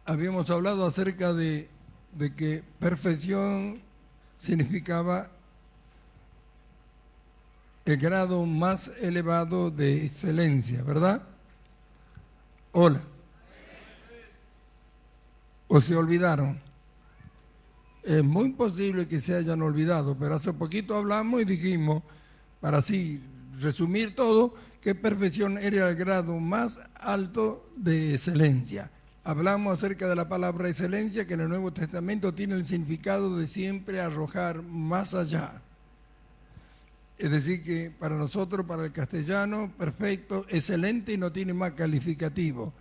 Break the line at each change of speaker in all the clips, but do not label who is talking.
habíamos hablado acerca de que perfección significaba el grado más elevado de excelencia, ¿verdad? Hola. ¿O se olvidaron? Es muy posible que se hayan olvidado, pero hace poquito hablamos y dijimos, para así resumir todo, que perfección era el grado más alto de excelencia. Hablamos acerca de la palabra excelencia, que en el Nuevo Testamento tiene el significado de siempre arrojar más allá. Es decir, que para nosotros, para el castellano, perfecto, excelente y no tiene más calificativo.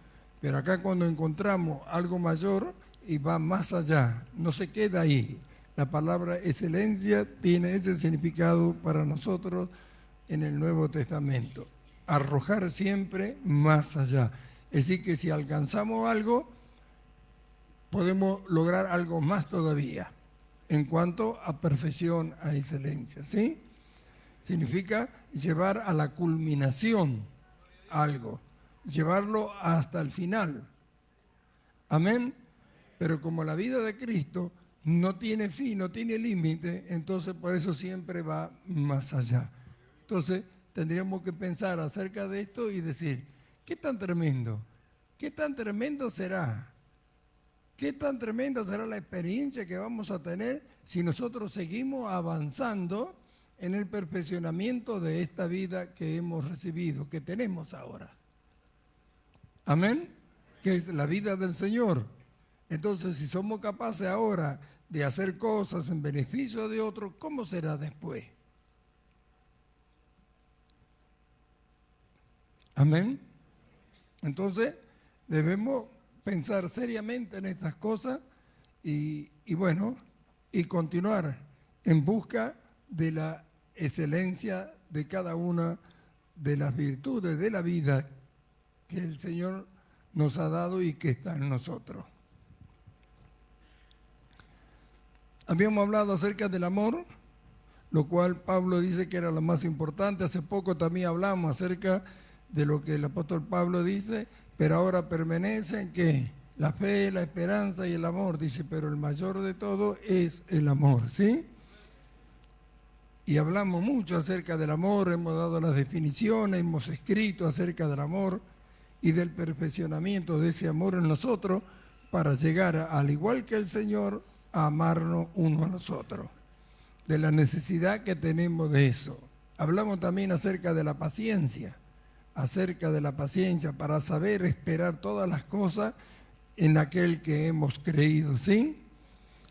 Pero acá cuando encontramos algo mayor y va más allá, no se queda ahí. La palabra excelencia tiene ese significado para nosotros en el Nuevo Testamento. Arrojar siempre más allá. Es decir, que si alcanzamos algo, podemos lograr algo más todavía en cuanto a perfección, a excelencia, ¿sí? Significa llevar a la culminación algo, llevarlo hasta el final. Amén. Pero como la vida de Cristo no tiene fin, no tiene límite, entonces por eso siempre va más allá. Entonces tendríamos que pensar acerca de esto y decir, ¿qué tan tremendo? ¿Qué tan tremendo será? ¿Qué tan tremenda será la experiencia que vamos a tener si nosotros seguimos avanzando en el perfeccionamiento de esta vida que hemos recibido, que tenemos ahora? Amén, que es la vida del Señor. Entonces, si somos capaces ahora de hacer cosas en beneficio de otros, ¿cómo será después? Amén. Entonces, debemos pensar seriamente en estas cosas y bueno, y continuar en busca de la excelencia de cada una de las virtudes de la vida que el Señor nos ha dado y que está en nosotros. Habíamos hablado acerca del amor, lo cual Pablo dice que era lo más importante. Hace poco también hablamos acerca de lo que el apóstol Pablo dice, pero ahora permanecen que la fe, la esperanza y el amor, dice, pero el mayor de todo es el amor, ¿sí? Y hablamos mucho acerca del amor, hemos dado las definiciones, hemos escrito acerca del amor y del perfeccionamiento de ese amor en nosotros para llegar, al igual que el Señor, a amarnos uno a nosotros, de la necesidad que tenemos de eso. Hablamos también acerca de la paciencia para saber esperar todas las cosas en aquel que hemos creído, ¿sí?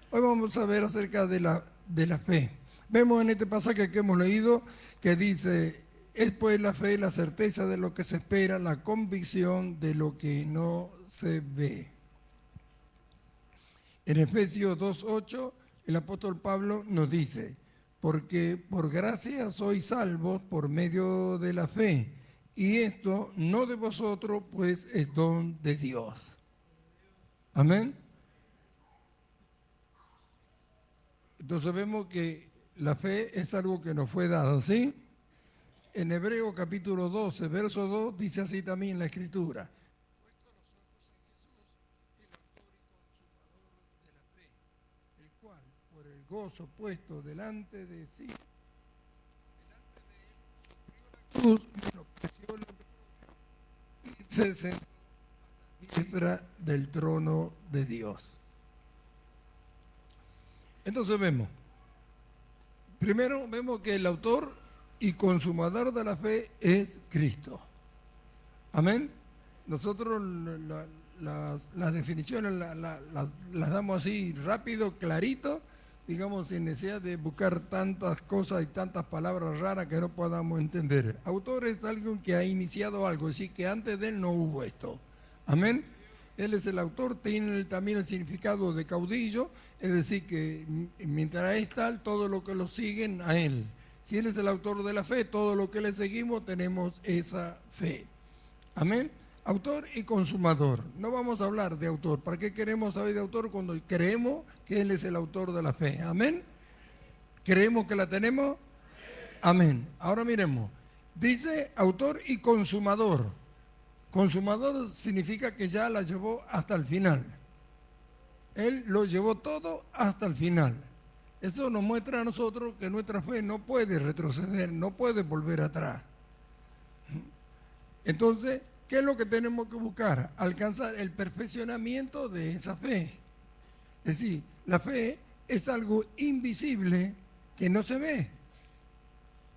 Hoy vamos a ver acerca de la fe. Vemos en este pasaje que hemos leído que dice, es pues la fe la certeza de lo que se espera, la convicción de lo que no se ve. En Efesios 2:8, el apóstol Pablo nos dice, porque por gracia sois salvos por medio de la fe, y esto no de vosotros, pues es don de Dios. Amén. Entonces vemos que la fe es algo que nos fue dado, ¿sí? En Hebreos capítulo 12, verso 2, dice así también la Escritura. Gozo puesto delante de sí, cruz, menospreció la gloria y se sentó a la diestra del trono de Dios. Entonces primero vemos que el autor y consumador de la fe es Cristo. Amén. Nosotros las definiciones las damos así rápido, clarito, digamos, sin necesidad de buscar tantas cosas y tantas palabras raras que no podamos entender. Autor es alguien que ha iniciado algo, es decir, que antes de él no hubo esto. Amén. Él es el autor, tiene también el significado de caudillo, es decir, que mientras está, todo lo que lo siguen a él. Si él es el autor de la fe, todo lo que le seguimos tenemos esa fe. Amén. Autor y consumador. No vamos a hablar de autor. ¿Para qué queremos saber de autor cuando creemos que Él es el autor de la fe? Amén. ¿Creemos que la tenemos? Amén. Ahora miremos. Dice autor y consumador. Consumador significa que ya la llevó hasta el final. Él lo llevó todo hasta el final. Eso nos muestra a nosotros que nuestra fe no puede retroceder, no puede volver atrás. Entonces, ¿qué es lo que tenemos que buscar? Alcanzar el perfeccionamiento de esa fe. Es decir, la fe es algo invisible que no se ve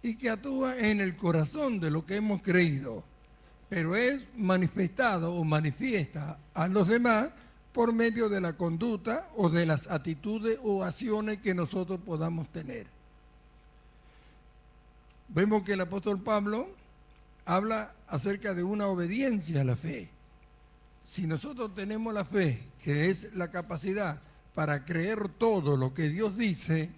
y que actúa en el corazón de lo que hemos creído, pero es manifestado o manifiesta a los demás por medio de la conducta o de las actitudes o acciones que nosotros podamos tener. Vemos que el apóstol Pablo habla acerca de una obediencia a la fe. Si nosotros tenemos la fe, que es la capacidad para creer todo lo que Dios dice,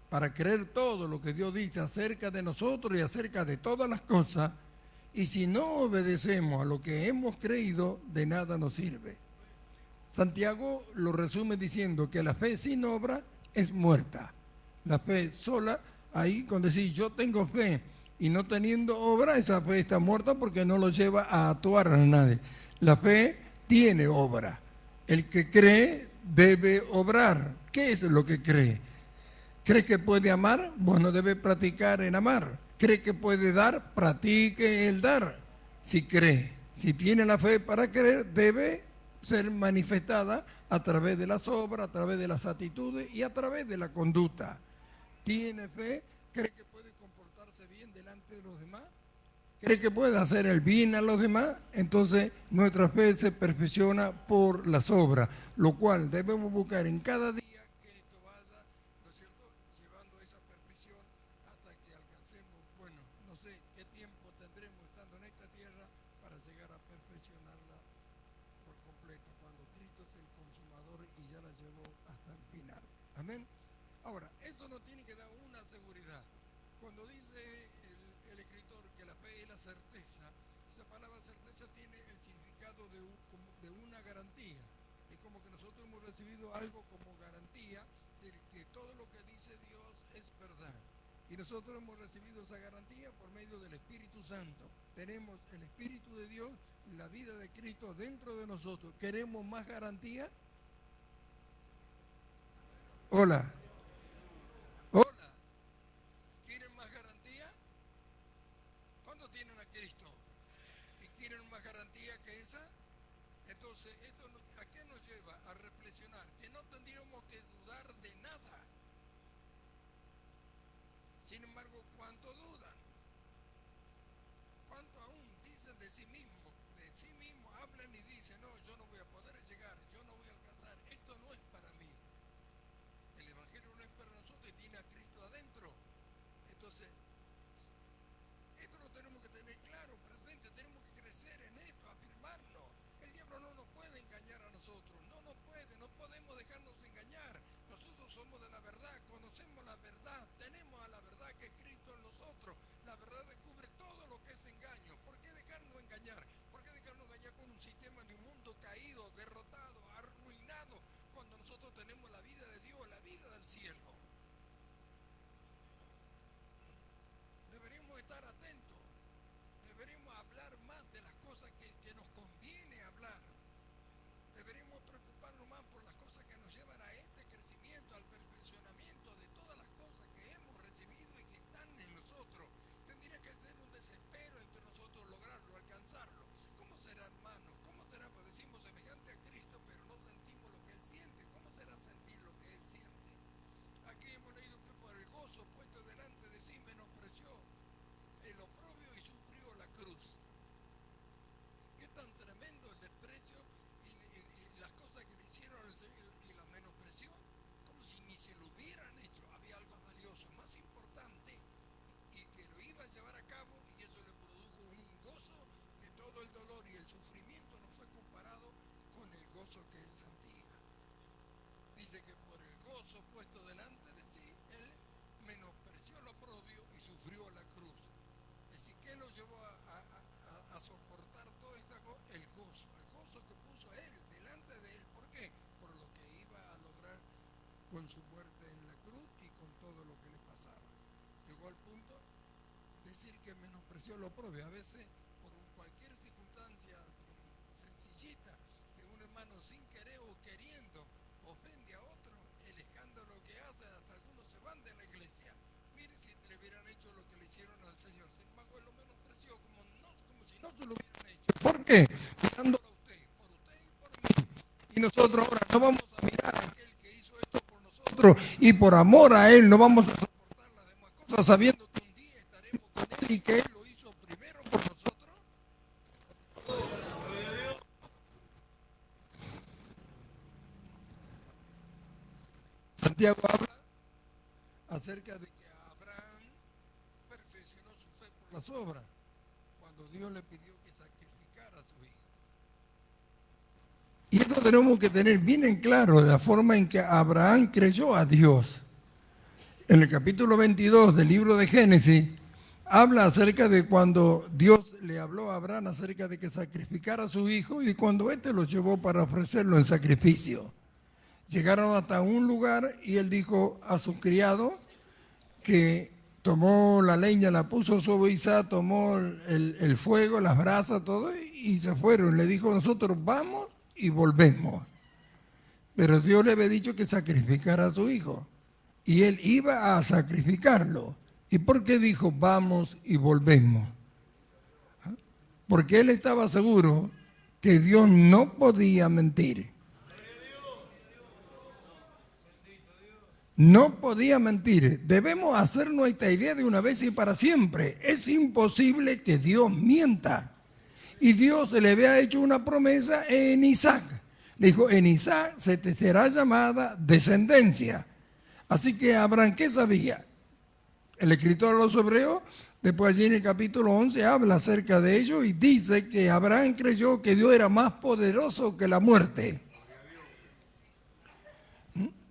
para creer todo lo que Dios dice acerca de nosotros y acerca de todas las cosas, y si no obedecemos a lo que hemos creído, de nada nos sirve. Santiago lo resume diciendo que la fe sin obra es muerta. La fe sola, ahí con decir yo tengo fe y no teniendo obra, esa fe está muerta porque no lo lleva a actuar a nadie. La fe tiene obra. El que cree debe obrar. ¿Qué es lo que cree? ¿Cree que puede amar? Bueno, debe practicar en amar. ¿Cree que puede dar? Practique el dar. Si cree, si tiene la fe para creer, debe ser manifestada a través de las obras, a través de las actitudes y a través de la conducta. ¿Tiene fe? ¿Cree que puede comportarse bien delante de los demás? ¿Cree que puede hacer el bien a los demás? Entonces nuestra fe se perfecciona por las obras, lo cual debemos buscar en cada día que esto vaya, ¿no es cierto?, llevando esa perfección hasta que alcancemos, bueno, no sé qué tiempo tendremos estando en esta tierra para llegar a perfeccionarla por completo, cuando Cristo es el consumador y ya la llevó hasta el final. Amén. Ahora, esto nos tiene que dar una seguridad. Cuando dice el escritor que la fe es la certeza, esa palabra certeza tiene el significado de una garantía. Es como que nosotros hemos recibido algo como garantía de que todo lo que dice Dios es verdad. Y nosotros hemos recibido esa garantía por medio del Espíritu Santo. Tenemos el Espíritu de Dios, la vida de Cristo dentro de nosotros. ¿Queremos más garantía? Hola. Hola. ¿Quieren más garantía? ¿Cuándo tienen a Cristo? ¿Y quieren más garantía que esa? Entonces, ¿esto a qué nos lleva? A reflexionar que no tendríamos que dudar de nada. Sin embargo, ¿cuánto dudan? ¿Cuánto aún dicen de sí mismos? De sí mismos hablan y dicen, no, yo no voy a poder llegar, yo no voy a alcanzar, esto no es para mí. El Evangelio no es para nosotros y tiene a Cristo adentro. Entonces, esto lo tenemos que tener claro, presente, tenemos que crecer en esto, afirmarnos. El diablo no nos puede engañar a nosotros, no nos puede, no podemos dejarnos engañar. Nosotros somos de la verdad, conocemos la verdad, tenemos a la verdad que es Cristo en nosotros. La verdad descubre todo lo que es engaño. ¿Por qué dejarnos engañar? ¿Por qué dejarnos engañar con un sistema de un mundo caído, derrotado, arruinado, cuando nosotros tenemos la vida de Dios, la vida del cielo? Deberíamos estar atentos, deberíamos hablar más de las cosas que nos conviene hablar, deberíamos preocuparnos más por las cosas que nos llevan a este crecimiento, al perfeccionamiento de todas las cosas que hemos recibido y que están en nosotros. Tendría que ser un desespero entre nosotros lograrlo, alcanzarlo. ¿Cómo será, hermano? ¿Cómo será? Pues decimos semejante a Cristo, pero no sentimos lo que Él siente. ¿Cómo será sentir lo que Él siente? Aquí hemos leído que por el gozo puesto delante de sí menospreció el oprobio y sufrió la cruz. Qué tan tremendo el desprecio y las cosas que le hicieron al Señor y la menospreció, como si ni se lo hubieran hecho. Había algo más valioso, más importante, y que lo iba a llevar a cabo, y eso le produjo un gozo que todo el dolor y el sufrimiento no fue comparado con el gozo que él sentía. Dice que por el gozo puesto delante de sí, él menospreció el oprobio y sufrió la cruz. Es decir, ¿qué lo llevó a soportar toda esta cosa? El gozo que puso él delante de él. ¿Por qué? Por lo que iba a lograr con su muerte en la cruz y con todo lo que le pasaba. Llegó al punto de decir que menospreció lo propio. A veces, por cualquier circunstancia sencillita, que un hermano sin querer o queriendo, ofende a otro, el escándalo que hacen, hasta algunos se van de la iglesia. Mire si le hubieran hecho lo que le hicieron al Señor. Sin embargo, él lo menospreció como si no se lo hubieran hecho. ¿Por qué? Mirándolo a usted y por mí. Y nosotros ahora no vamos a mirar a aquel que hizo esto por nosotros y por amor a él no vamos a soportar las demás cosas sabiendo que un día estaremos con él y que él lo hizo primero por nosotros. Santiago habla acerca de que Abraham perfeccionó su fe por las obras cuando Dios le pidió que sacrificara a su hijo. Y esto tenemos que tener bien en claro de la forma en que Abraham creyó a Dios. En el capítulo 22 del libro de Génesis habla acerca de cuando Dios le habló a Abraham acerca de que sacrificara a su hijo y cuando éste lo llevó para ofrecerlo en sacrificio. Llegaron hasta un lugar y él dijo a su criado que tomó la leña, la puso sobre Isaac, tomó el fuego, las brasas, todo, y se fueron. Le dijo, nosotros vamos y volvemos. Pero Dios le había dicho que sacrificara a su hijo. Y él iba a sacrificarlo. ¿Y por qué dijo, vamos y volvemos? Porque él estaba seguro que Dios no podía mentir. No podía mentir. Debemos hacernos esta idea de una vez y para siempre. Es imposible que Dios mienta. Y Dios le había hecho una promesa en Isaac. Le dijo, en Isaac se te será llamada descendencia. Así que Abraham, ¿qué sabía? El escritor de los Hebreos, después allí en el capítulo 11, habla acerca de ello y dice que Abraham creyó que Dios era más poderoso que la muerte.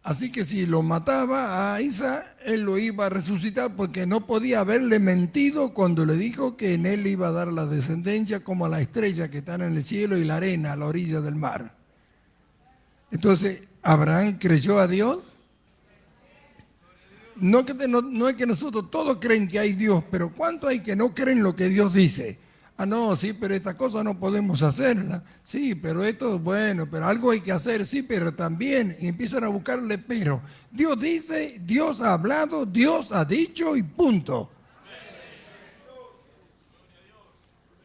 Así que si lo mataba a Isaac, él lo iba a resucitar porque no podía haberle mentido cuando le dijo que en él le iba a dar la descendencia como a la estrella que están en el cielo y la arena a la orilla del mar. Entonces, ¿Abraham creyó a Dios? No es que nosotros todos creen que hay Dios, pero ¿cuánto hay que no creen lo que Dios dice? Ah, no, sí, pero esta cosa no podemos hacerla. Sí, pero esto, bueno, pero algo hay que hacer, sí, pero también. Y empiezan a buscarle pero. Dios dice, Dios ha hablado, Dios ha dicho y punto.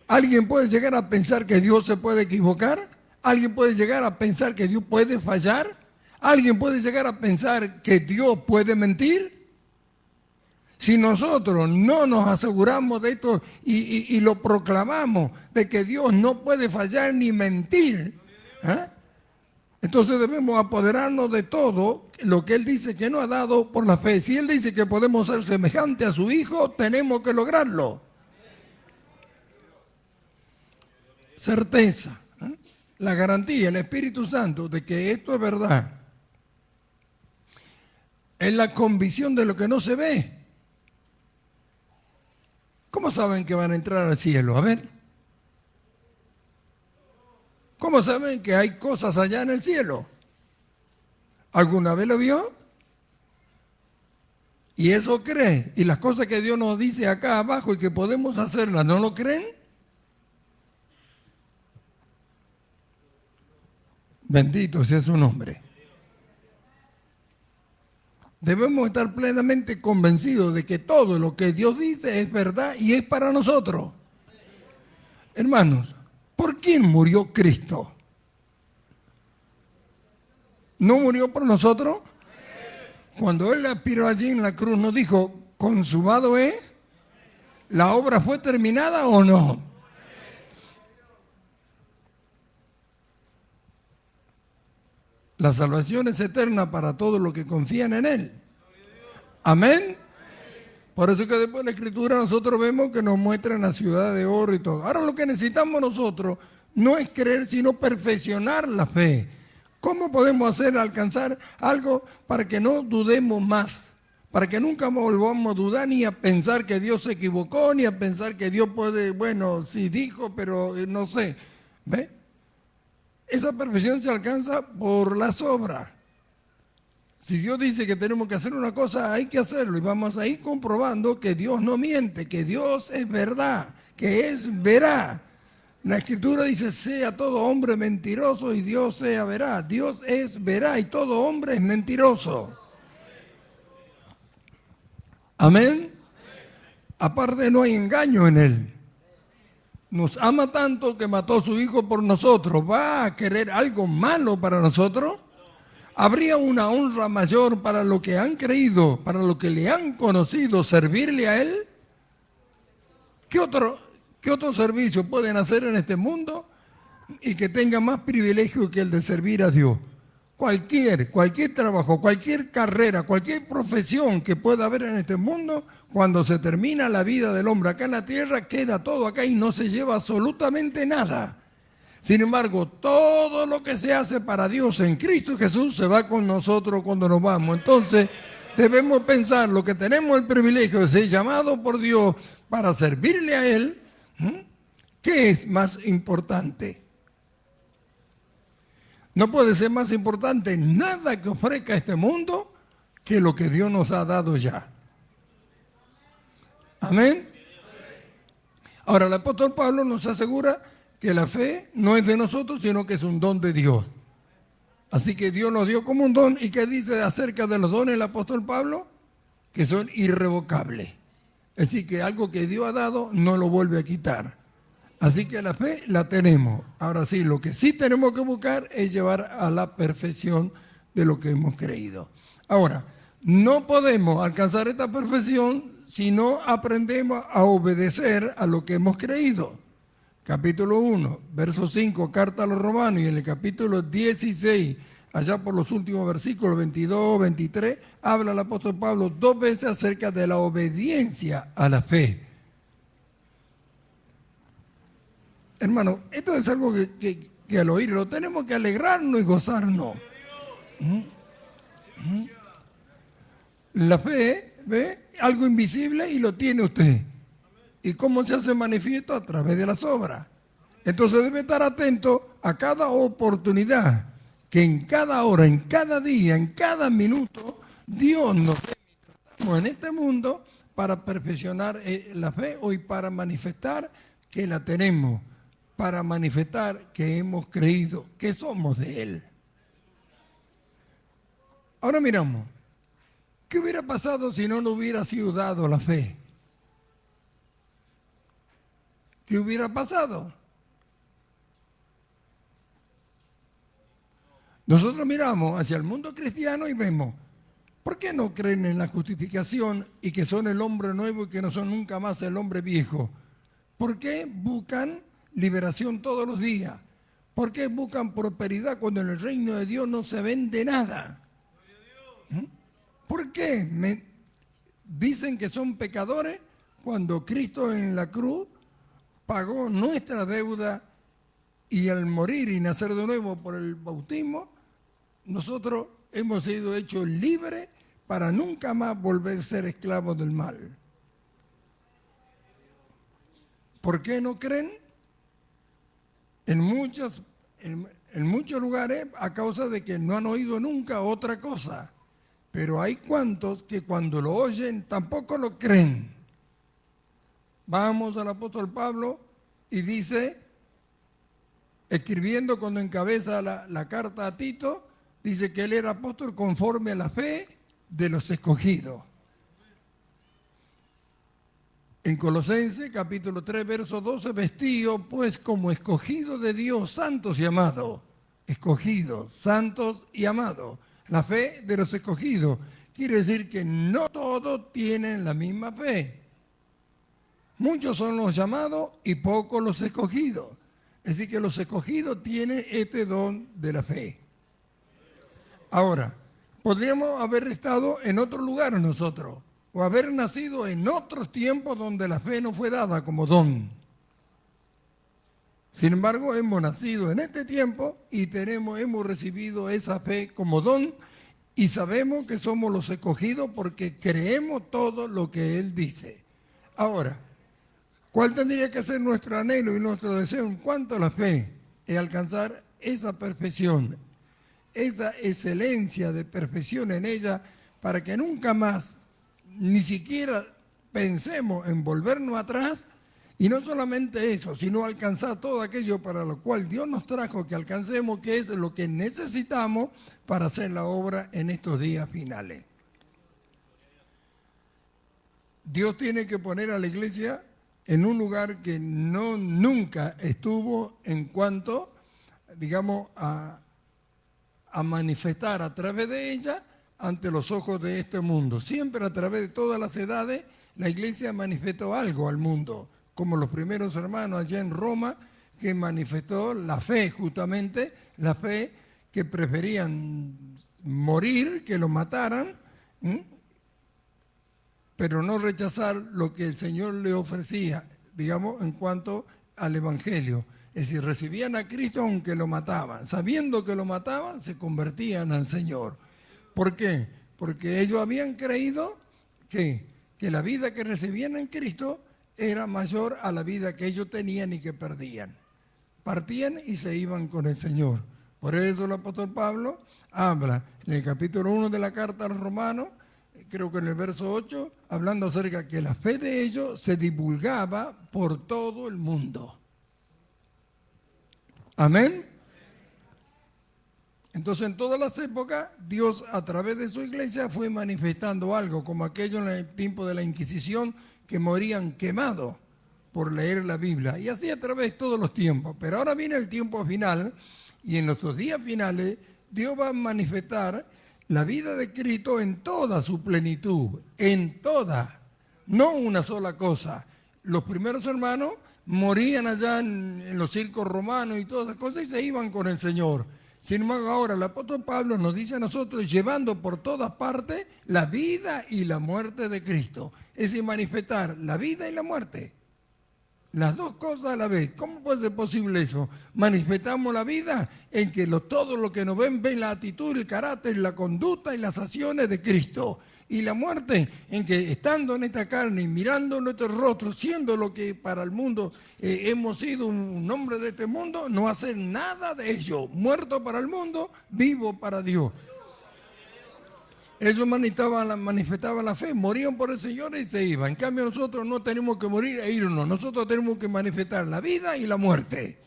¿Alguien puede llegar a pensar que Dios se puede equivocar? ¿Alguien puede llegar a pensar que Dios puede fallar? ¿Alguien puede llegar a pensar que Dios puede mentir? Si nosotros no nos aseguramos de esto y lo proclamamos, de que Dios no puede fallar ni mentir, entonces debemos apoderarnos de todo lo que Él dice que nos ha dado por la fe. Si Él dice que podemos ser semejantes a su Hijo, tenemos que lograrlo. Certeza, la garantía, el Espíritu Santo de que esto es verdad. Es la convicción de lo que no se ve. ¿Cómo saben que van a entrar al cielo? A ver. ¿Cómo saben que hay cosas allá en el cielo? ¿Alguna vez lo vio? Y eso cree. Y las cosas que Dios nos dice acá abajo y que podemos hacerlas, ¿no lo creen? Bendito sea su nombre. Debemos estar plenamente convencidos de que todo lo que Dios dice es verdad y es para nosotros. Hermanos, ¿por quién murió Cristo? ¿No murió por nosotros? Cuando Él aspiró allí en la cruz, ¿nos dijo, consumado es? ¿La obra fue terminada o no? La salvación es eterna para todos los que confían en Él. Amén. Por eso que después de la Escritura nosotros vemos que nos muestran la ciudad de oro y todo. Ahora lo que necesitamos nosotros no es creer, sino perfeccionar la fe. ¿Cómo podemos hacer alcanzar algo para que no dudemos más? Para que nunca volvamos a dudar ni a pensar que Dios se equivocó, ni a pensar que Dios puede, bueno, sí dijo, pero no sé. ¿Ve? Esa perfección se alcanza por las obras. Si Dios dice que tenemos que hacer una cosa, hay que hacerlo. Y vamos a ir comprobando que Dios no miente, que Dios es verdad, que es veraz. La Escritura dice, sea todo hombre mentiroso y Dios sea veraz. Dios es veraz y todo hombre es mentiroso. Amén. Aparte no hay engaño en Él. Nos ama tanto que mató a su Hijo por nosotros. ¿Va a querer algo malo para nosotros? ¿Habría una honra mayor para lo que han creído, para lo que le han conocido, servirle a Él? ¿Qué otro servicio pueden hacer en este mundo y que tenga más privilegio que el de servir a Dios? Cualquier trabajo, cualquier carrera, cualquier profesión que pueda haber en este mundo, cuando se termina la vida del hombre acá en la tierra, queda todo acá y no se lleva absolutamente nada. Sin embargo, todo lo que se hace para Dios en Cristo Jesús se va con nosotros cuando nos vamos. Entonces, debemos pensar lo que tenemos el privilegio de ser llamados por Dios para servirle a Él. ¿Qué es más importante? No puede ser más importante nada que ofrezca este mundo que lo que Dios nos ha dado ya. Amén. Ahora, el apóstol Pablo nos asegura que la fe no es de nosotros, sino que es un don de Dios. Así que Dios nos dio como un don. ¿Y qué dice acerca de los dones el apóstol Pablo? Que son irrevocables. Es decir, que algo que Dios ha dado no lo vuelve a quitar. Así que la fe la tenemos. Ahora sí, lo que sí tenemos que buscar es llevar a la perfección de lo que hemos creído. Ahora, no podemos alcanzar esta perfección si no aprendemos a obedecer a lo que hemos creído. Capítulo 1, verso 5, carta a los romanos, y en el capítulo 16, allá por los últimos versículos 22, 23, habla el apóstol Pablo 2 veces acerca de la obediencia a la fe. Hermano, esto es algo que al oírlo tenemos que alegrarnos y gozarnos. La fe, ¿ve? Algo invisible y lo tiene usted. ¿Y cómo se hace manifiesto? A través de las obras. Entonces debe estar atento a cada oportunidad, que en cada hora, en cada día, en cada minuto, Dios nos da en este mundo para perfeccionar la fe y para manifestar que la tenemos, para manifestar que hemos creído, que somos de Él. Ahora miramos, ¿qué hubiera pasado si no nos hubiera sido dado la fe? ¿Qué hubiera pasado? Nosotros miramos hacia el mundo cristiano y vemos, ¿por qué no creen en la justificación y que son el hombre nuevo y que no son nunca más el hombre viejo? ¿Por qué buscan liberación todos los días? ¿Por qué buscan prosperidad cuando en el reino de Dios no se vende nada? ¿Por qué dicen que son pecadores cuando Cristo en la cruz pagó nuestra deuda y al morir y nacer de nuevo por el bautismo, nosotros hemos sido hechos libres para nunca más volver a ser esclavos del mal? ¿Por qué no creen? En muchos lugares a causa de que no han oído nunca otra cosa. Pero hay cuantos que cuando lo oyen tampoco lo creen. Vamos al apóstol Pablo y dice, escribiendo cuando encabeza la carta a Tito, dice que él era apóstol conforme a la fe de los escogidos. En Colosenses capítulo 3, verso 12, vestido pues como escogido de Dios, santos y amados. Escogidos, santos y amados. La fe de los escogidos quiere decir que no todos tienen la misma fe. Muchos son los llamados y pocos los escogidos. Es decir, que los escogidos tienen este don de la fe. Ahora, podríamos haber estado en otro lugar nosotros, o haber nacido en otros tiempos donde la fe no fue dada como don. Sin embargo, hemos nacido en este tiempo y hemos recibido esa fe como don y sabemos que somos los escogidos porque creemos todo lo que Él dice. Ahora, ¿cuál tendría que ser nuestro anhelo y nuestro deseo en cuanto a la fe? Es alcanzar esa perfección, esa excelencia de perfección en ella, para que nunca más, ni siquiera pensemos en volvernos atrás Y no solamente eso, sino alcanzar todo aquello para lo cual Dios nos trajo que alcancemos, que es lo que necesitamos para hacer la obra en estos días finales. Dios tiene que poner a la iglesia en un lugar que nunca estuvo en cuanto, digamos, a manifestar a través de ella ante los ojos de este mundo. Siempre a través de todas las edades la iglesia manifestó algo al mundo, como los primeros hermanos allá en Roma, que manifestó la fe, justamente la fe, que preferían morir, que lo mataran, pero no rechazar lo que el Señor le ofrecía, digamos, en cuanto al Evangelio. Es decir, recibían a Cristo aunque lo mataban. Sabiendo que lo mataban, se convertían al Señor. ¿Por qué? Porque ellos habían creído que la vida que recibían en Cristo era mayor a la vida que ellos tenían y que perdían. Partían y se iban con el Señor. Por eso el apóstol Pablo habla en el capítulo 1 de la carta a los Romanos, creo que en el verso 8, hablando acerca de que la fe de ellos se divulgaba por todo el mundo. Amén. Entonces, en todas las épocas, Dios a través de su iglesia fue manifestando algo, como aquello en el tiempo de la Inquisición, que morían quemados por leer la Biblia. Y así a través de todos los tiempos. Pero ahora viene el tiempo final, y en nuestros días finales, Dios va a manifestar la vida de Cristo en toda su plenitud, en toda, no una sola cosa. Los primeros hermanos morían allá en los circos romanos y todas esas cosas y se iban con el Señor. Sin embargo, ahora el apóstol Pablo nos dice a nosotros, llevando por todas partes la vida y la muerte de Cristo. Es decir, manifestar la vida y la muerte. Las dos cosas a la vez. ¿Cómo puede ser posible eso? Manifestamos la vida en que todo lo que nos ven la actitud, el carácter, la conducta y las acciones de Cristo. Y la muerte en que estando en esta carne y mirando nuestro rostro, siendo lo que para el mundo hemos sido un hombre de este mundo, no hacer nada de ello. Muerto para el mundo, vivo para Dios. Ellos manifestaban la fe, morían por el Señor y se iban. En cambio nosotros no tenemos que morir e irnos, nosotros tenemos que manifestar la vida y la muerte.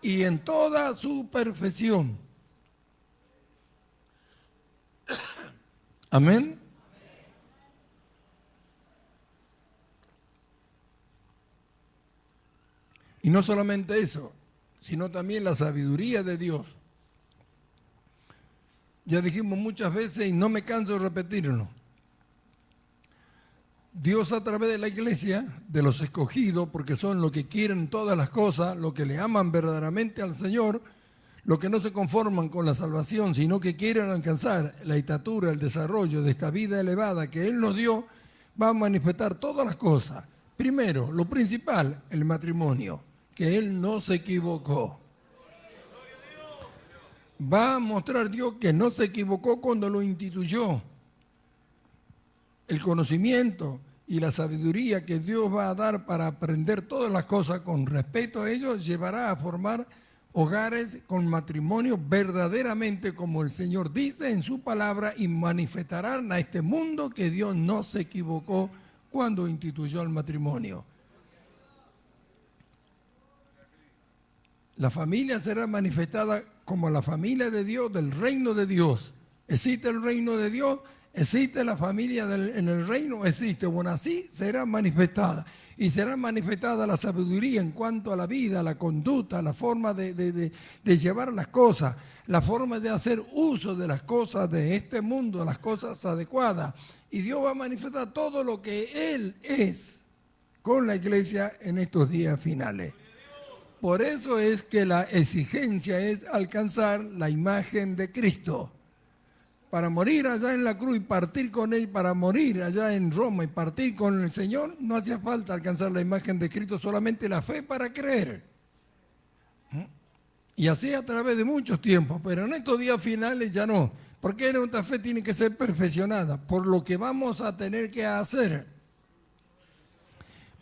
Y en toda su perfección. Amén. Y no solamente eso, sino también la sabiduría de Dios. Ya dijimos muchas veces y no me canso de repetirlo. Dios a través de la iglesia, de los escogidos, porque son los que quieren todas las cosas, los que le aman verdaderamente al Señor, los que no se conforman con la salvación, sino que quieren alcanzar la estatura, el desarrollo de esta vida elevada que Él nos dio, va a manifestar todas las cosas. Primero, lo principal, el matrimonio, que Él no se equivocó. Va a mostrar Dios que no se equivocó cuando lo instituyó. El conocimiento y la sabiduría que Dios va a dar para aprender todas las cosas con respecto a ellos llevará a formar hogares con matrimonio verdaderamente como el Señor dice en su palabra y manifestarán a este mundo que Dios no se equivocó cuando instituyó el matrimonio. La familia será manifestada como la familia de Dios, del reino de Dios. Existe el reino de Dios, existe la familia en el reino, existe. Bueno, así será manifestada. Y será manifestada la sabiduría en cuanto a la vida, la conducta, la forma de llevar las cosas, la forma de hacer uso de las cosas de este mundo, las cosas adecuadas. Y Dios va a manifestar todo lo que Él es con la iglesia en estos días finales. Por eso es que la exigencia es alcanzar la imagen de Cristo. Para morir allá en la cruz y partir con Él, para morir allá en Roma y partir con el Señor, no hacía falta alcanzar la imagen de Cristo, solamente la fe para creer. Y así a través de muchos tiempos, pero en estos días finales ya no. Porque nuestra fe tiene que ser perfeccionada por lo que vamos a tener que hacer.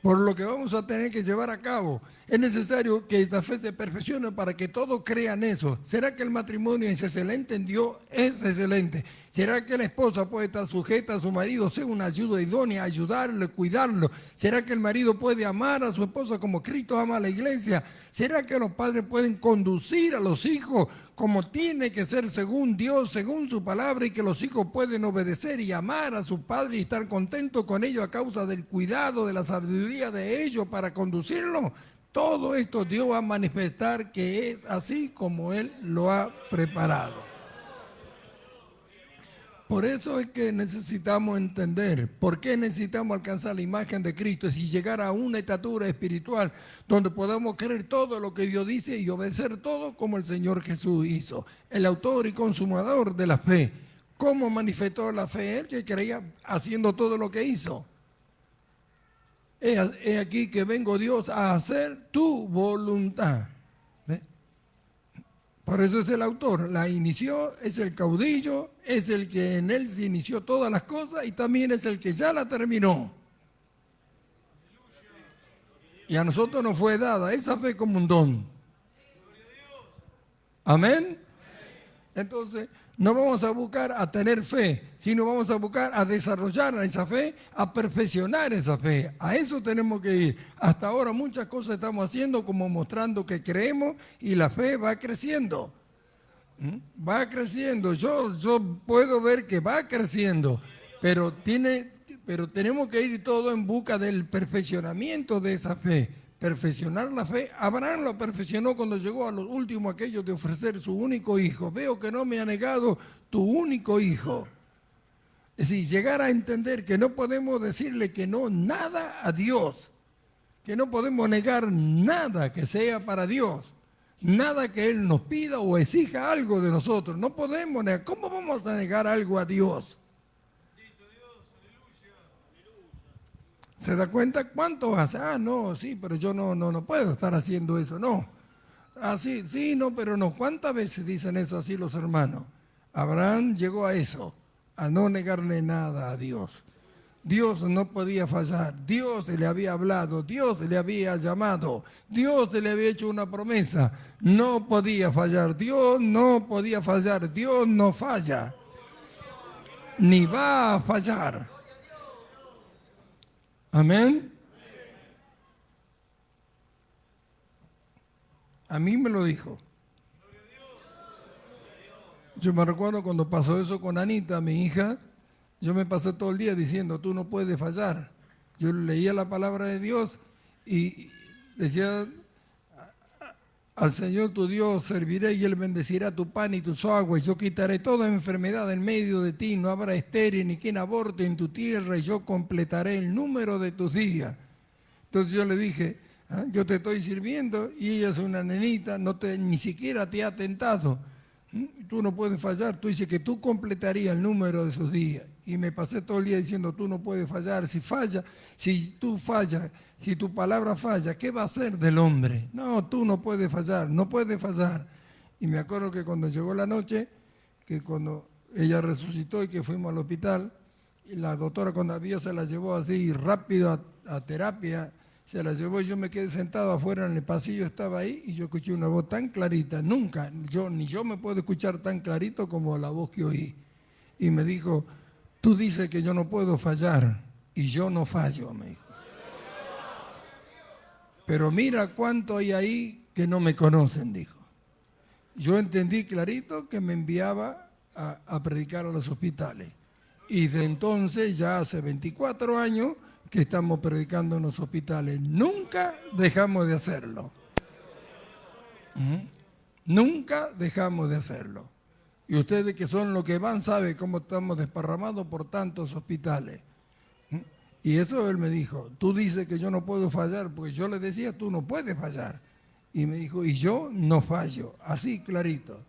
por lo que vamos a tener que llevar a cabo. Es necesario que esta fe se perfeccione para que todos crean eso. ¿Será que el matrimonio es excelente en Dios? Es excelente. ¿Será que la esposa puede estar sujeta a su marido, ser una ayuda idónea, ayudarle, cuidarlo? ¿Será que el marido puede amar a su esposa como Cristo ama a la iglesia? ¿Será que los padres pueden conducir a los hijos como tiene que ser según Dios, según su palabra, y que los hijos pueden obedecer y amar a su padre y estar contentos con ellos a causa del cuidado, de la sabiduría de ellos para conducirlo? Todo esto Dios va a manifestar que es así como Él lo ha preparado. Por eso es que necesitamos entender por qué necesitamos alcanzar la imagen de Cristo y llegar a una estatura espiritual donde podamos creer todo lo que Dios dice y obedecer todo como el Señor Jesús hizo. El autor y consumador de la fe. ¿Cómo manifestó la fe Él que creía haciendo todo lo que hizo? He aquí que vengo, Dios, a hacer tu voluntad. ¿Ve? Por eso es el autor, la inició, es el caudillo, es el que en él se inició todas las cosas y también es el que ya la terminó. Y a nosotros nos fue dada esa fe como un don. Amén. Entonces, no vamos a buscar a tener fe, sino vamos a buscar a desarrollar esa fe, a perfeccionar esa fe. A eso tenemos que ir. Hasta ahora muchas cosas estamos haciendo como mostrando que creemos y la fe va creciendo. Va creciendo. Yo puedo ver que va creciendo, pero tenemos que ir todo en busca del perfeccionamiento de esa fe. Perfeccionar la fe. Abraham lo perfeccionó cuando llegó a los últimos aquellos de ofrecer su único hijo. Veo que no me ha negado tu único hijo. Es decir, llegar a entender que no podemos decirle que no nada a Dios, que no podemos negar nada que sea para Dios, nada que Él nos pida o exija algo de nosotros. No podemos negar. ¿Cómo vamos a negar algo a Dios? ¿Se da cuenta cuánto hace? Ah, no, sí, pero yo no puedo estar haciendo eso, no. Ah, sí, no, pero no. ¿Cuántas veces dicen eso así los hermanos? Abraham llegó a eso, a no negarle nada a Dios. Dios no podía fallar, Dios le había hablado, Dios le había llamado, Dios le había hecho una promesa, no podía fallar, Dios no podía fallar, Dios no falla, ni va a fallar. Amén. A mí me lo dijo. Yo me recuerdo cuando pasó eso con Anita, mi hija, yo me pasé todo el día diciendo, tú no puedes fallar. Yo leía la palabra de Dios y decía, al Señor tu Dios serviré y Él bendecirá tu pan y tus aguas. Yo quitaré toda enfermedad en medio de ti, no habrá estéril ni quien aborte en tu tierra y yo completaré el número de tus días. Entonces yo le dije, yo te estoy sirviendo y ella es una nenita, ni siquiera te ha tentado. Tú no puedes fallar, tú dices que tú completarías el número de sus días. Y me pasé todo el día diciendo, tú no puedes fallar. Si tú fallas, si tu palabra falla, ¿qué va a hacer del hombre? No, tú no puedes fallar, no puedes fallar. Y me acuerdo que cuando llegó la noche, que cuando ella resucitó y que fuimos al hospital, y la doctora cuando vio se la llevó así rápido a terapia, se la llevó y yo me quedé sentado afuera en el pasillo, estaba ahí y yo escuché una voz tan clarita, nunca, ni yo me puedo escuchar tan clarito como la voz que oí. Y me dijo, tú dices que yo no puedo fallar y yo no fallo, me dijo. Pero mira cuánto hay ahí que no me conocen, dijo. Yo entendí clarito que me enviaba a predicar a los hospitales. Y de entonces, ya hace 24 años, que estamos predicando en los hospitales. Nunca dejamos de hacerlo. Nunca dejamos de hacerlo. Y ustedes que son los que van saben cómo estamos desparramados por tantos hospitales. Y eso él me dijo, tú dices que yo no puedo fallar, porque yo le decía, tú no puedes fallar. Y me dijo, y yo no fallo, así clarito.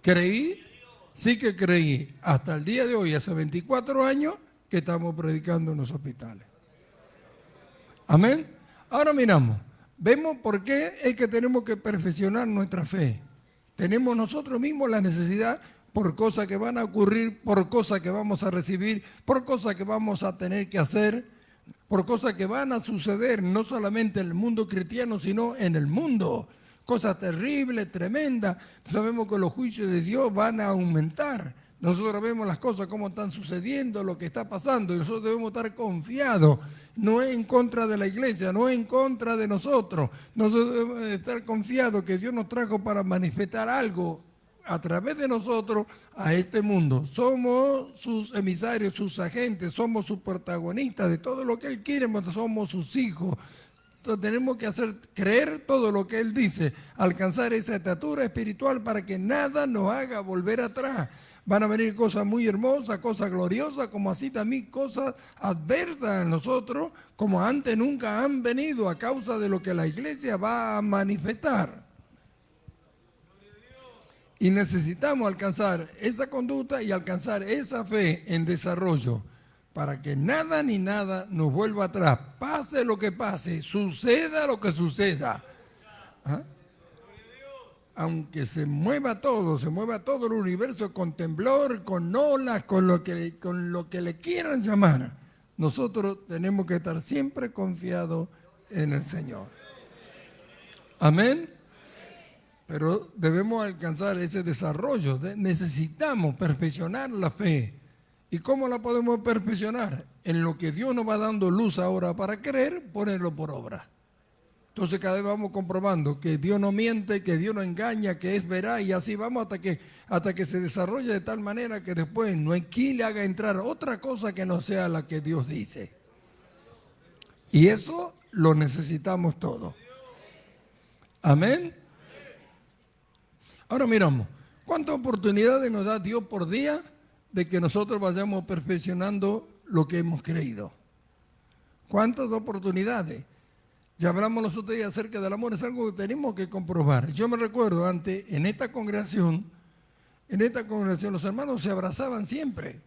Creí. Sí que creí, hasta el día de hoy, hace 24 años, que estamos predicando en los hospitales. Amén. Ahora miramos, vemos por qué es que tenemos que perfeccionar nuestra fe. Tenemos nosotros mismos la necesidad, por cosas que van a ocurrir, por cosas que vamos a recibir, por cosas que vamos a tener que hacer, por cosas que van a suceder, no solamente en el mundo cristiano, sino en el mundo. Cosas terribles, tremendas. Sabemos que los juicios de Dios van a aumentar. Nosotros vemos las cosas como están sucediendo, lo que está pasando, y nosotros debemos estar confiados. No es en contra de la iglesia, no es en contra de nosotros. Nosotros debemos estar confiados que Dios nos trajo para manifestar algo a través de nosotros a este mundo. Somos sus emisarios, sus agentes, somos sus protagonistas de todo lo que Él quiere, somos sus hijos. Entonces tenemos que hacer creer todo lo que Él dice, alcanzar esa estatura espiritual para que nada nos haga volver atrás. Van a venir cosas muy hermosas, cosas gloriosas, como así también cosas adversas en nosotros, como antes nunca han venido a causa de lo que la iglesia va a manifestar. Y necesitamos alcanzar esa conducta y alcanzar esa fe en desarrollo para que nada ni nada nos vuelva atrás. Pase lo que pase, suceda lo que suceda. ¿Ah? Aunque se mueva todo el universo con temblor, con olas, con lo que le quieran llamar, nosotros tenemos que estar siempre confiados en el Señor. Amén. Pero debemos alcanzar ese desarrollo. Necesitamos perfeccionar la fe. ¿Y cómo la podemos perfeccionar? En lo que Dios nos va dando luz ahora para creer, ponerlo por obra. Entonces cada vez vamos comprobando que Dios no miente, que Dios no engaña, que es veraz, y así vamos hasta que se desarrolle de tal manera que después no hay quien le haga entrar otra cosa que no sea la que Dios dice. Y eso lo necesitamos todos. Amén. Ahora miramos, ¿cuántas oportunidades nos da Dios por día de que nosotros vayamos perfeccionando lo que hemos creído? ¿Cuántas oportunidades? Ya hablamos los otros días acerca del amor, es algo que tenemos que comprobar. Yo me recuerdo antes, en esta congregación los hermanos se abrazaban siempre.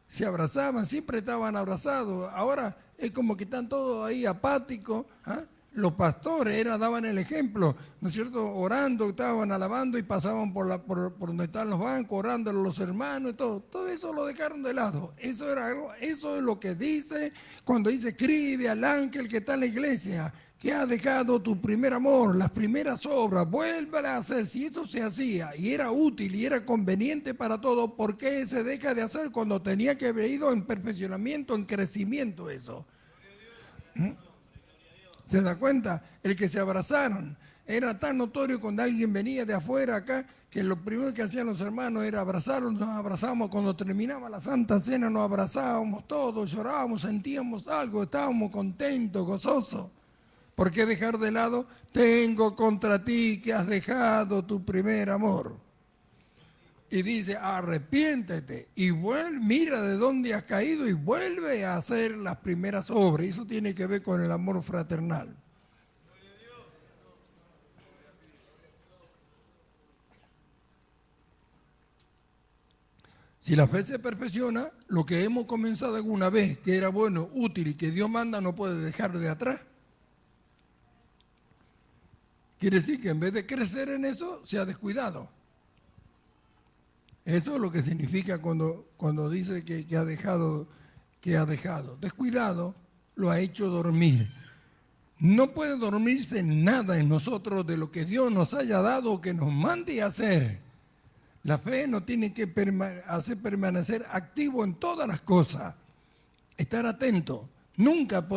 Se abrazaban, siempre estaban abrazados. Ahora es como que están todos ahí apáticos. Los pastores daban el ejemplo, ¿no es cierto? Orando, estaban alabando y pasaban por donde están los bancos, orando a los hermanos y todo. Todo eso lo dejaron de lado. Eso es lo que dice cuando dice, escribe al ángel que está en la iglesia, que ha dejado tu primer amor, las primeras obras, vuélvela a hacer. Si eso se hacía y era útil y era conveniente para todos, ¿por qué se deja de hacer cuando tenía que haber ido en perfeccionamiento, en crecimiento eso? ¿Se da cuenta? El que se abrazaron era tan notorio cuando alguien venía de afuera acá, que lo primero que hacían los hermanos era abrazarlos, nos abrazábamos. Cuando terminaba la Santa Cena nos abrazábamos todos, llorábamos, sentíamos algo, estábamos contentos, gozosos. ¿Por qué dejar de lado? Tengo contra ti que has dejado tu primer amor. Y dice, arrepiéntete y mira de dónde has caído y vuelve a hacer las primeras obras. Y eso tiene que ver con el amor fraternal. Si la fe se perfecciona, lo que hemos comenzado alguna vez, que era bueno, útil y que Dios manda, no puede dejar de atrás. Quiere decir que en vez de crecer en eso, se ha descuidado. Eso es lo que significa cuando dice que ha dejado. Descuidado, lo ha hecho dormir. No puede dormirse nada en nosotros de lo que Dios nos haya dado o que nos mande a hacer. La fe nos tiene que hacer permanecer activo en todas las cosas. Estar atento. Nunca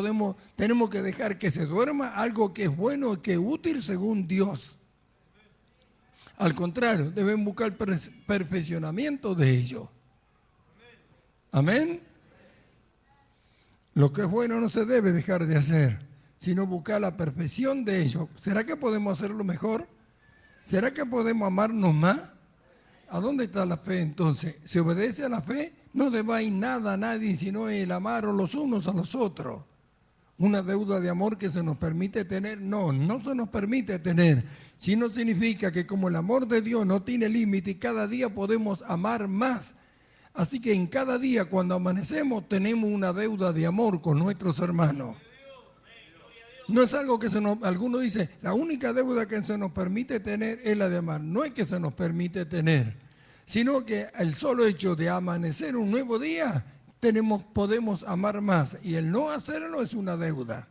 tenemos que dejar que se duerma algo que es bueno y que es útil según Dios. Al contrario, deben buscar perfeccionamiento de ello. Amén. Lo que es bueno no se debe dejar de hacer, sino buscar la perfección de ello. ¿Será que podemos hacerlo mejor? ¿Será que podemos amarnos más? ¿A dónde está la fe entonces? ¿Se obedece a la fe? No debáis nada a nadie, sino el amaros los unos a los otros. Una deuda de amor que se nos permite tener, no se nos permite tener, sino significa que como el amor de Dios no tiene límite y cada día podemos amar más. Así que en cada día cuando amanecemos tenemos una deuda de amor con nuestros hermanos. No es algo que alguno dice, la única deuda que se nos permite tener es la de amar. No es que se nos permite tener, sino que el solo hecho de amanecer un nuevo día, podemos amar más. Y el no hacerlo es una deuda.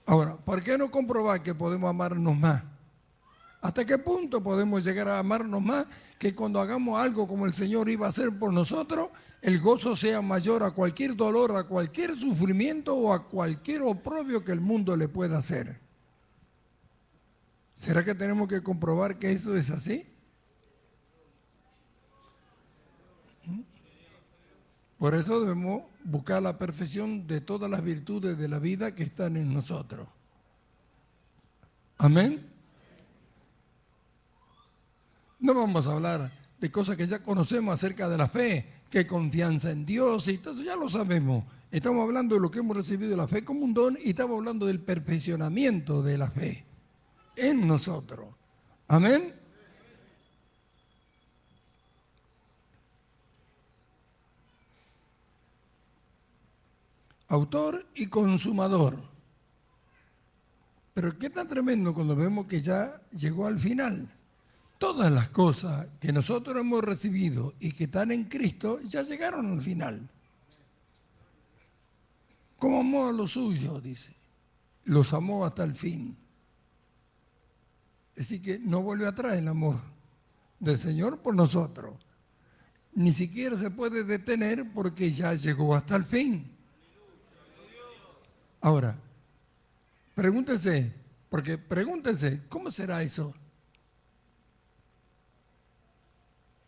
Ahora, ¿por qué no comprobar que podemos amarnos más? ¿Hasta qué punto podemos llegar a amarnos más que cuando hagamos algo como el Señor iba a hacer por nosotros, el gozo sea mayor a cualquier dolor, a cualquier sufrimiento o a cualquier oprobio que el mundo le pueda hacer? ¿Será que tenemos que comprobar que eso es así? Por eso debemos buscar la perfección de todas las virtudes de la vida que están en nosotros. Amén. No vamos a hablar de cosas que ya conocemos acerca de la fe, que confianza en Dios y todo eso ya lo sabemos. Estamos hablando de lo que hemos recibido de la fe como un don y estamos hablando del perfeccionamiento de la fe en nosotros. Amén. Autor y consumador. Pero qué tan tremendo cuando vemos que ya llegó al final. Todas las cosas que nosotros hemos recibido y que están en Cristo ya llegaron al final. Como amó a los suyos, dice. Los amó hasta el fin. Así que no vuelve atrás el amor del Señor por nosotros. Ni siquiera se puede detener porque ya llegó hasta el fin. Ahora, pregúntese, ¿cómo será eso?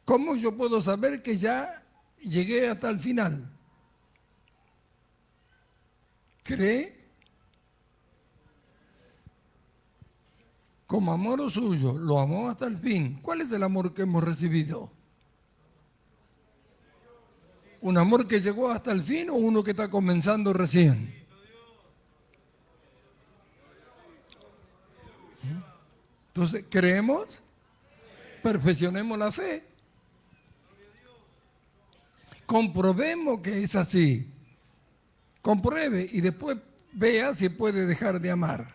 ¿Cómo yo puedo saber que ya llegué hasta el final? ¿Cree? Como amor suyo, lo amó hasta el fin. ¿Cuál es el amor que hemos recibido? ¿Un amor que llegó hasta el fin o uno que está comenzando recién? Entonces, ¿creemos? Perfeccionemos la fe. Comprobemos que es así. Compruebe y después vea si puede dejar de amar.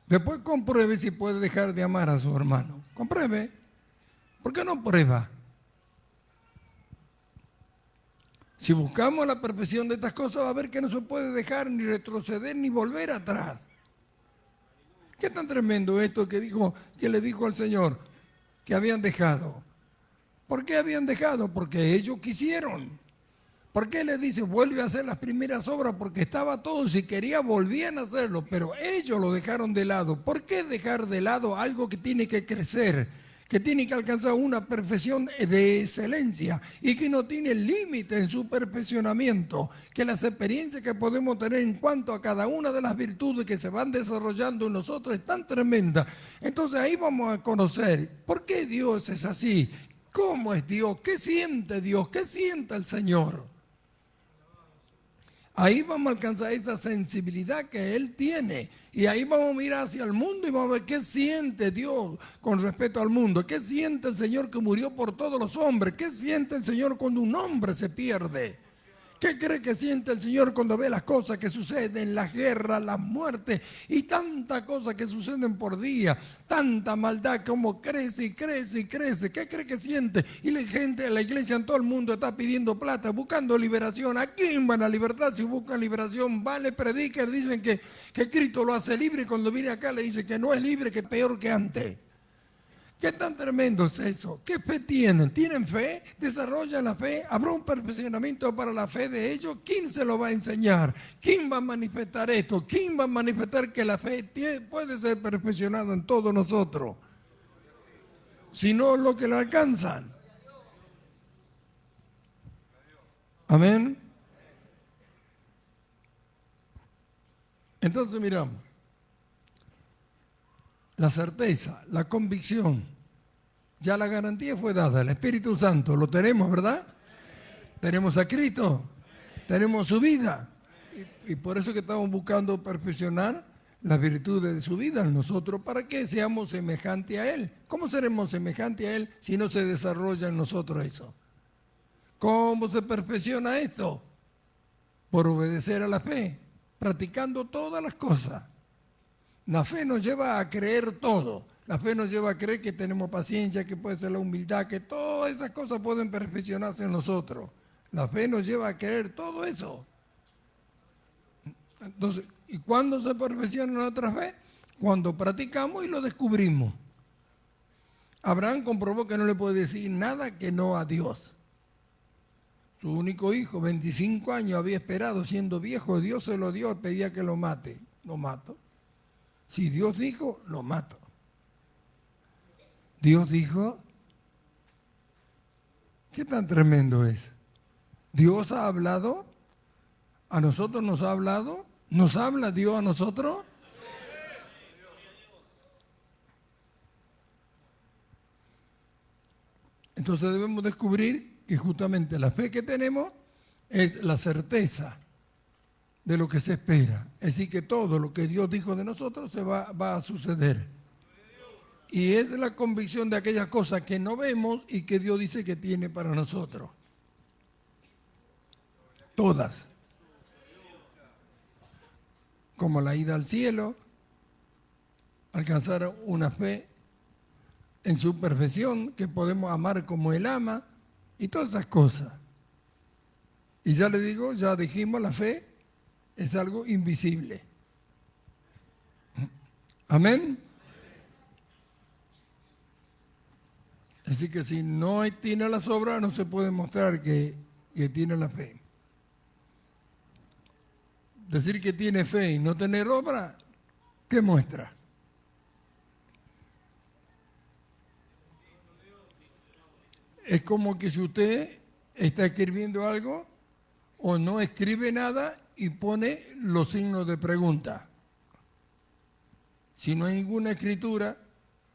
Después compruebe si puede dejar de amar a su hermano. Compruebe. ¿Por qué no prueba? Si buscamos la perfección de estas cosas, va a ver que no se puede dejar ni retroceder ni volver atrás. ¿Qué tan tremendo esto que le dijo al Señor que habían dejado? ¿Por qué habían dejado? Porque ellos quisieron. ¿Por qué le dice vuelve a hacer las primeras obras? Porque estaba todo, si quería volvían a hacerlo, pero ellos lo dejaron de lado. ¿Por qué dejar de lado algo que tiene que crecer, que tiene que alcanzar una perfección de excelencia y que no tiene límite en su perfeccionamiento? Que las experiencias que podemos tener en cuanto a cada una de las virtudes que se van desarrollando en nosotros es tan tremenda. Entonces ahí vamos a conocer por qué Dios es así, cómo es Dios, qué siente Dios, qué siente el Señor. Ahí vamos a alcanzar esa sensibilidad que Él tiene. Y ahí vamos a mirar hacia el mundo y vamos a ver qué siente Dios con respecto al mundo. ¿Qué siente el Señor que murió por todos los hombres? ¿Qué siente el Señor cuando un hombre se pierde? ¿Qué cree que siente el Señor cuando ve las cosas que suceden, las guerras, las muertes y tantas cosas que suceden por día? Tanta maldad como crece y crece y crece. ¿Qué cree que siente? Y la gente, la iglesia en todo el mundo está pidiendo plata, buscando liberación. ¿A quién van a libertad si buscan liberación? Vale, predican, dicen que Cristo lo hace libre y cuando viene acá le dice que no es libre, que es peor que antes. ¿Qué tan tremendo es eso? ¿Qué fe tienen? ¿Tienen fe? ¿Desarrollan la fe? ¿Habrá un perfeccionamiento para la fe de ellos? ¿Quién se lo va a enseñar? ¿Quién va a manifestar esto? ¿Quién va a manifestar que la fe puede ser perfeccionada en todos nosotros? Si no, lo que la alcanzan. Amén. Entonces miramos. La certeza, la convicción, ya la garantía fue dada, el Espíritu Santo, lo tenemos, ¿verdad? Tenemos a Cristo, tenemos su vida. Y por eso que estamos buscando perfeccionar las virtudes de su vida en nosotros, para que seamos semejantes a Él. ¿Cómo seremos semejantes a Él si no se desarrolla en nosotros eso? ¿Cómo se perfecciona esto? por obedecer a la fe, practicando todas las cosas. La fe nos lleva a creer todo. La fe nos lleva a creer que tenemos paciencia, que puede ser la humildad, que todas esas cosas pueden perfeccionarse en nosotros. La fe nos lleva a creer todo eso. Entonces, ¿y cuándo se perfecciona nuestra fe? Cuando practicamos y lo descubrimos. Abraham comprobó que no le puede decir nada que no a Dios. Su único hijo, 25 años, había esperado, siendo viejo, Dios se lo dio, pedía que lo mate. Lo mato. Si Dios dijo, lo mato. Dios dijo, ¿qué tan tremendo es? Dios ha hablado, a nosotros nos ha hablado, ¿nos habla Dios a nosotros? Entonces debemos descubrir que justamente la fe que tenemos es la certeza de lo que se espera. Es decir, que todo lo que Dios dijo de nosotros va a suceder. Y es la convicción de aquellas cosas que no vemos y que Dios dice que tiene para nosotros. Todas. Como la ida al cielo, alcanzar una fe en su perfección, que podemos amar como Él ama, y todas esas cosas. Y ya le digo, ya dijimos, la fe es algo invisible. Amén. Así que si no tiene las obras, no se puede mostrar que tiene la fe. Decir que tiene fe y no tener obra, ¿qué muestra? Es como que si usted está escribiendo algo o no escribe nada y pone los signos de pregunta. Si no hay ninguna escritura,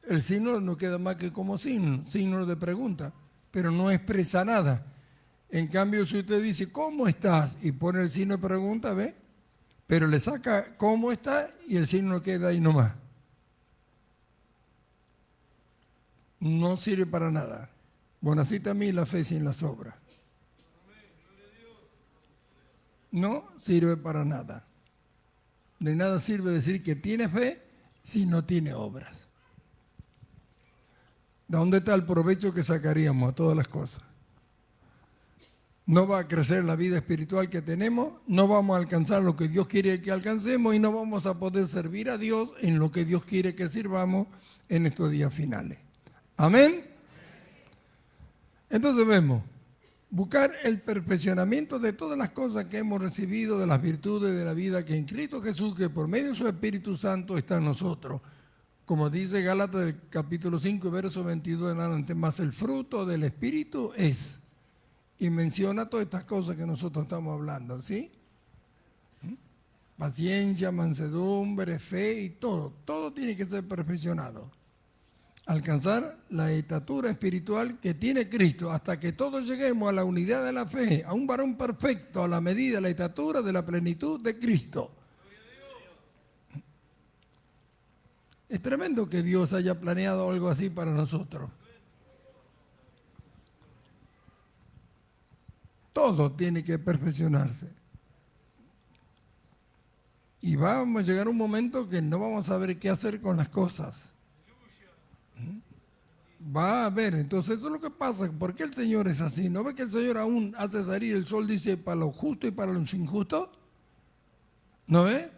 el signo no queda más que como signo de pregunta, pero no expresa nada. En cambio, si usted dice, ¿cómo estás? Y pone el signo de pregunta, ¿ve? Pero le saca cómo está y el signo queda ahí nomás. No sirve para nada. Bueno, así también la fe sin las obras. No sirve para nada. De nada sirve decir que tiene fe si no tiene obras. ¿De dónde está el provecho que sacaríamos a todas las cosas? No va a crecer la vida espiritual que tenemos, no vamos a alcanzar lo que Dios quiere que alcancemos y no vamos a poder servir a Dios en lo que Dios quiere que sirvamos en estos días finales. Amén. Entonces vemos, buscar el perfeccionamiento de todas las cosas que hemos recibido, de las virtudes de la vida que en Cristo Jesús, que por medio de su Espíritu Santo está en nosotros. Como dice Gálatas del capítulo 5, verso 22 en adelante, más el fruto del Espíritu es. Y menciona todas estas cosas que nosotros estamos hablando, ¿sí? Paciencia, mansedumbre, fe y todo. Todo tiene que ser perfeccionado. Alcanzar la estatura espiritual que tiene Cristo, hasta que todos lleguemos a la unidad de la fe, a un varón perfecto, a la medida, a la estatura de la plenitud de Cristo. Es tremendo que Dios haya planeado algo así para nosotros. Todo tiene que perfeccionarse. Y vamos a llegar a un momento que no vamos a saber qué hacer con las cosas. Va a haber, entonces eso es lo que pasa. ¿Por qué el Señor es así? ¿No ve que el Señor aún hace salir el sol, dice, para los justos y para los injustos? ¿No ve?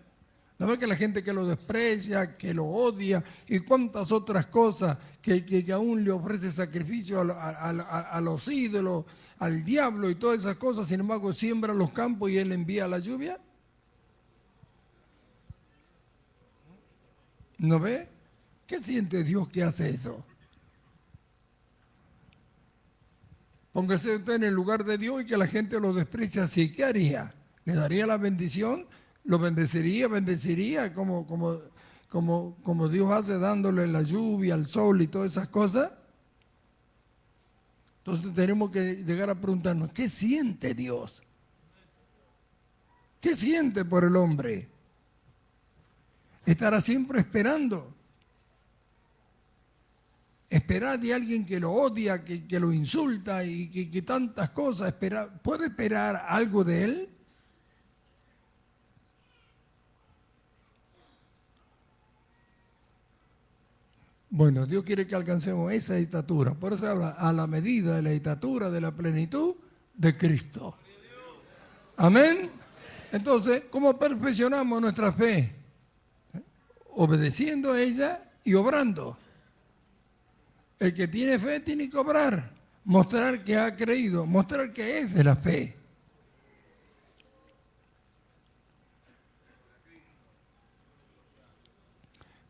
¿No ve que la gente que lo desprecia, que lo odia y cuántas otras cosas que aún le ofrece sacrificio a los ídolos, al diablo y todas esas cosas, sin embargo siembra los campos y Él envía la lluvia? ¿No ve? ¿Qué siente Dios que hace eso? Póngase usted en el lugar de Dios y que la gente lo desprecia así. ¿Qué haría? ¿Le daría la bendición? ¿Lo bendeciría como Dios hace dándole la lluvia, el sol y todas esas cosas? Entonces tenemos que llegar a preguntarnos, ¿qué siente Dios? ¿Qué siente por el hombre? Estará siempre esperando. Esperar de alguien que lo odia, que lo insulta y que tantas cosas. ¿Puede esperar algo de él? Bueno, Dios quiere que alcancemos esa estatura. Por eso habla a la medida de la estatura de la plenitud de Cristo. Amén. Entonces, ¿cómo perfeccionamos nuestra fe? Obedeciendo a ella y obrando. El que tiene fe tiene que obrar, mostrar que ha creído, mostrar que es de la fe.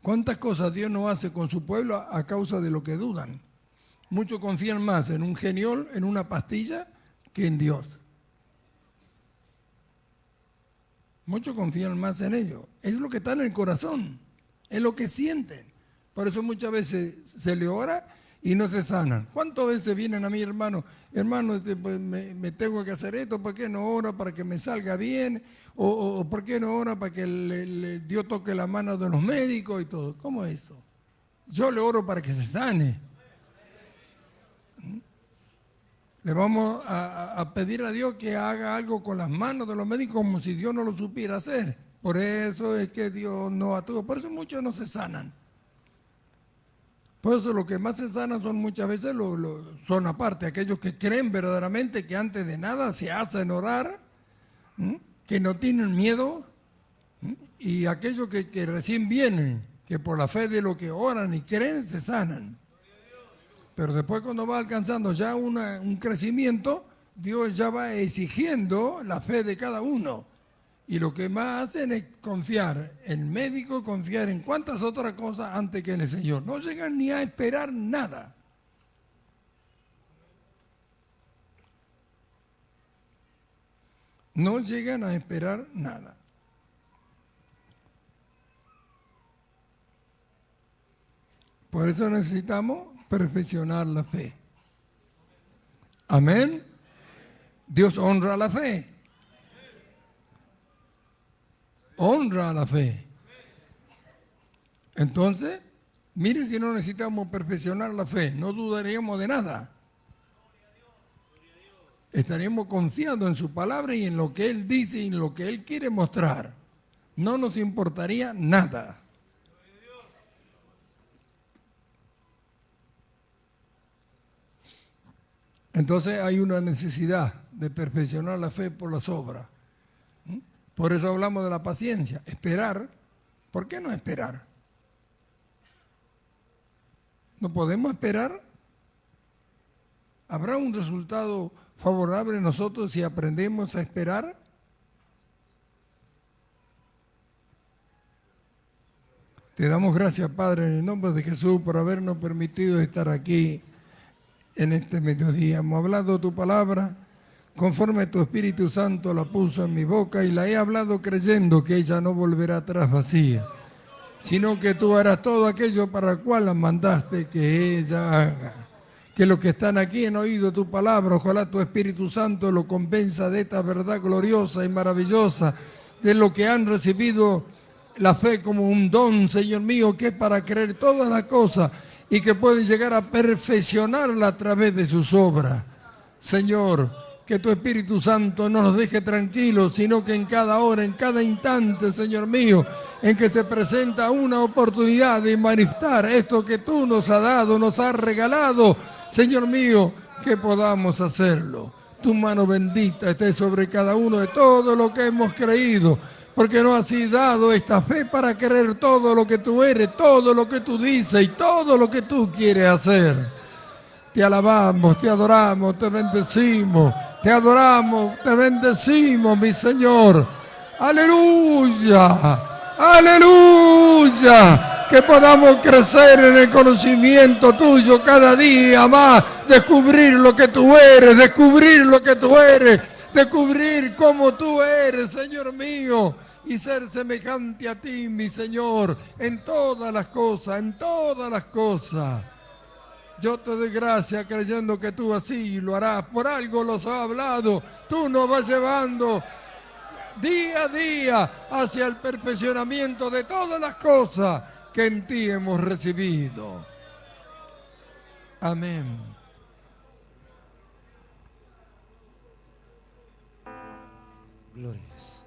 ¿Cuántas cosas Dios no hace con su pueblo a causa de lo que dudan? Muchos confían más en un geniol, en una pastilla, que en Dios. Muchos confían más en ello. Es lo que está en el corazón, es lo que sienten. Por eso muchas veces se le ora y no se sanan. ¿Cuántas veces vienen a mí, hermano? Hermano, pues me tengo que hacer esto, ¿por qué no ora para que me salga bien? O ¿por qué no ora para que Dios toque la mano de los médicos y todo? ¿Cómo es eso? Yo le oro para que se sane. Le vamos a pedir a Dios que haga algo con las manos de los médicos como si Dios no lo supiera hacer. Por eso es que Dios no actúa. Por eso muchos no se sanan. Por eso lo que más se sanan son muchas veces, son aparte, aquellos que creen verdaderamente que antes de nada se hacen orar, que no tienen miedo, y aquellos que recién vienen, que por la fe de lo que oran y creen se sanan. Pero después cuando va alcanzando ya un crecimiento, Dios ya va exigiendo la fe de cada uno. Y lo que más hacen es confiar en el médico, confiar en cuantas otras cosas antes que en el Señor. No llegan ni a esperar nada. No llegan a esperar nada. Por eso necesitamos perfeccionar la fe. Amén. Dios honra la fe. Honra la fe. Entonces, mire si no necesitamos perfeccionar la fe, no dudaríamos de nada. Estaríamos confiando en su palabra y en lo que Él dice y en lo que Él quiere mostrar. No nos importaría nada. Entonces hay una necesidad de perfeccionar la fe por las obras. Por eso hablamos de la paciencia. Esperar. ¿Por qué no esperar? ¿No podemos esperar? ¿Habrá un resultado favorable en nosotros si aprendemos a esperar? Te damos gracias, Padre, en el nombre de Jesús, por habernos permitido estar aquí en este mediodía. Hemos hablado tu palabra conforme tu Espíritu Santo la puso en mi boca y la he hablado creyendo que ella no volverá atrás vacía, sino que tú harás todo aquello para el cual la mandaste que ella haga. Que los que están aquí han oído tu palabra, ojalá tu Espíritu Santo lo convenza de esta verdad gloriosa y maravillosa, de lo que han recibido la fe como un don, Señor mío, que es para creer todas las cosas y que pueden llegar a perfeccionarla a través de sus obras. Señor, que tu Espíritu Santo no nos deje tranquilos, sino que en cada hora, en cada instante, Señor mío, en que se presenta una oportunidad de manifestar esto que tú nos has dado, nos has regalado, Señor mío, que podamos hacerlo. Tu mano bendita esté sobre cada uno de todo lo que hemos creído, porque nos has dado esta fe para creer todo lo que tú eres, todo lo que tú dices y todo lo que tú quieres hacer. Te alabamos, te adoramos, te bendecimos, te adoramos, te bendecimos, mi Señor. Aleluya, aleluya. Que podamos crecer en el conocimiento tuyo cada día más, descubrir lo que tú eres, descubrir lo que tú eres, descubrir cómo tú eres, Señor mío, y ser semejante a ti, mi Señor, en todas las cosas, en todas las cosas. Yo te doy gracias creyendo que tú así lo harás. Por algo los has hablado. Tú nos vas llevando día a día hacia el perfeccionamiento de todas las cosas que en ti hemos recibido. Amén.
Glorias.